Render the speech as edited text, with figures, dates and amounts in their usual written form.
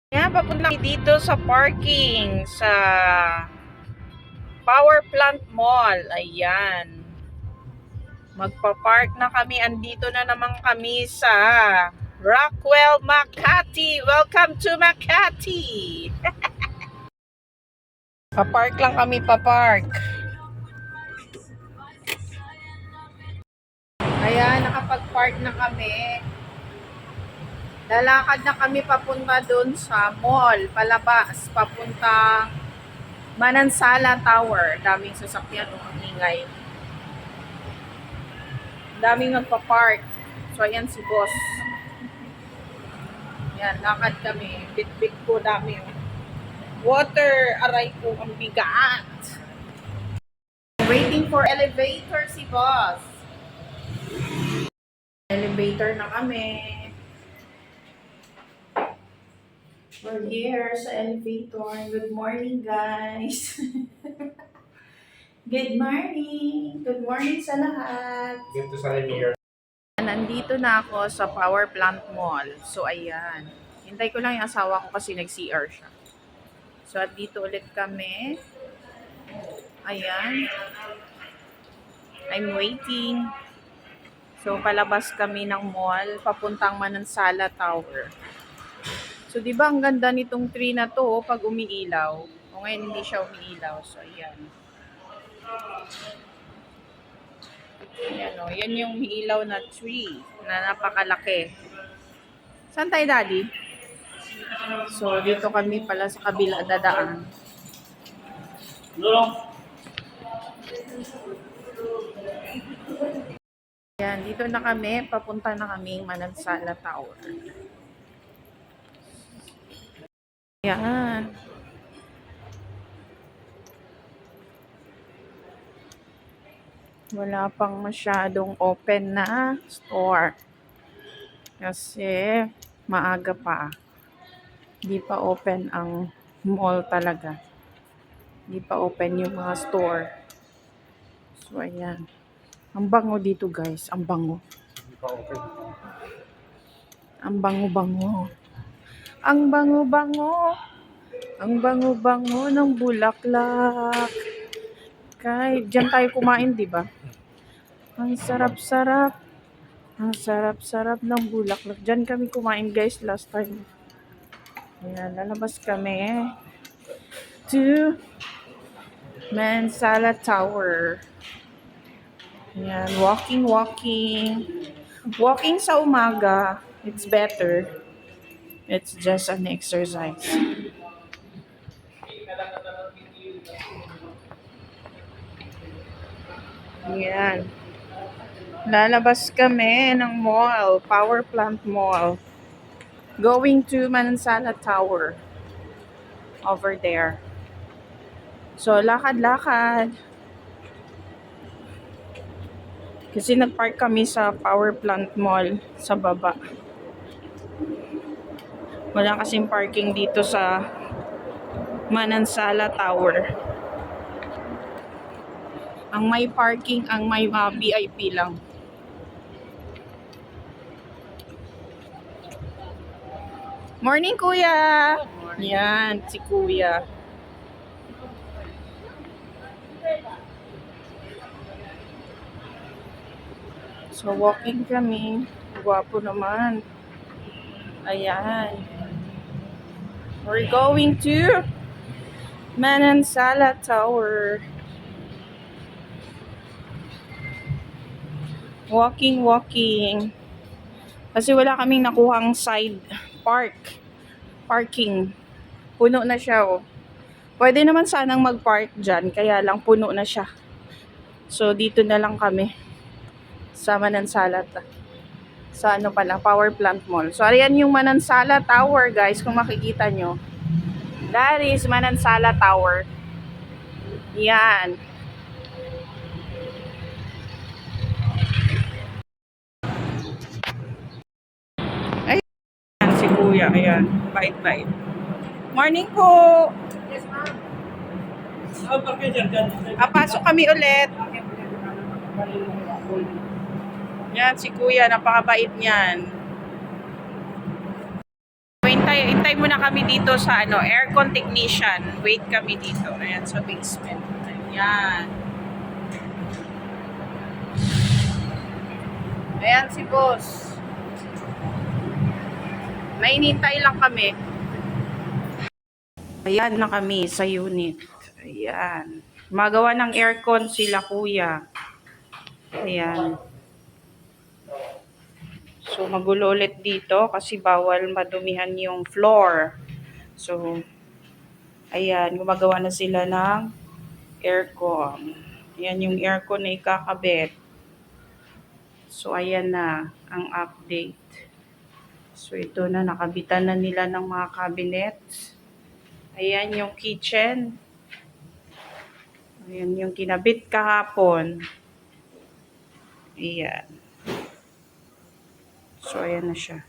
Yan, papunta kami dito sa parking sa Power Plant Mall. Ayan. Magpa-park na kami. Andito na naman kami sa Rockwell, Makati. Welcome to Makati. Pa-park lang kami, pa-park. Ayan, nakapag-park na kami. Lalakad na kami papunta doon sa mall, palabas, papuntang Manansala Tower. Daming sasakyan, ang ingay. Daming nagpa-park. So, ayan si boss. Ayan, lakad kami. Bit-bit po dami. Water, aray po, ang bigat. Waiting for elevator si boss. Elevator na kami. We're here sa elevator. Good morning, guys. Good morning. Good morning sa lahat. Dito sa Rainier. Nandito na ako sa Power Plant Mall. So, ayan. Hintay ko lang yung asawa ko kasi nag-CR siya. So, at dito ulit kami. Ayan. I'm waiting. So, palabas kami ng mall, papuntang Manansala Tower. So, di ba ang ganda nitong tree na to pag umiilaw? O ngayon hindi siya umiilaw. So, ayan. Ayan o. Yan yung umiilaw na tree na napakalaki. Saan tayo, Daddy? So, dito kami pala sa kabila dadaan. Ayan, dito na kami. Papunta na kami Manansala Tower. Ayan. Wala pang masyadong open na store. Kasi maaga pa. Hindi pa open ang mall talaga. Hindi pa open yung mga store. So, ayan. Ang bango dito, guys. Ang bango. Hindi pa open. Ang bango-bango. Ang bango-bango. Ang bango-bango ng bulaklak. Kahit dyan tayo kumain, di ba? Ang sarap-sarap. Ang sarap-sarap ng bulaklak. Dyan kami kumain, guys, last time. Ayan, lalabas kami to Manansala Tower. Ayan, walking. Walking sa umaga, it's better. It's just an exercise. Ayan. Lalabas kami ng mall, Power Plant Mall. Going to Manansala Tower. Over there. So, lakad-lakad. Kasi nagpark kami sa Power Plant Mall sa baba. Wala kasing parking dito sa Manansala Tower. Ang may parking, ang may VIP lang. Morning, Kuya! Yan, si Kuya. So, walking kami. Gwapo naman. Ayan. We're going to Manansala Tower. Walking. Kasi wala kaming nakuhang side parking. Puno na siya, oh. Pwede naman sanang mag-park dyan, kaya lang puno na siya. So, dito na lang kami sa Manansala. Sa ano pala, Power Plant Mall. So, ayan yung Manansala Tower, guys, kung makikita nyo. That is Manansala Tower. Yan. Ayan si Kuya, ayan. Bait. Morning po! Yes, ma'am. Pasok kami ulit. Yan, si Kuya, napakabait niyan. Hintay Antay muna kami dito sa aircon technician. Wait kami dito. Ayan, sa basement. Ayan. Ayan si boss. Mainintay lang kami. Ayan na kami sa unit. Ayan. Magawa ng aircon sila kuya. Ayan. So, magulo ulit dito kasi bawal madumihan yung floor. So, ayan, gumagawa na sila ng aircon. Ayan yung aircon na ikakabit. So, ayan na ang update. So, ito na, nakabitan na nila ng mga cabinets. Ayan yung kitchen. Ayan yung kinabit kahapon. Ayan. So, ayan na siya.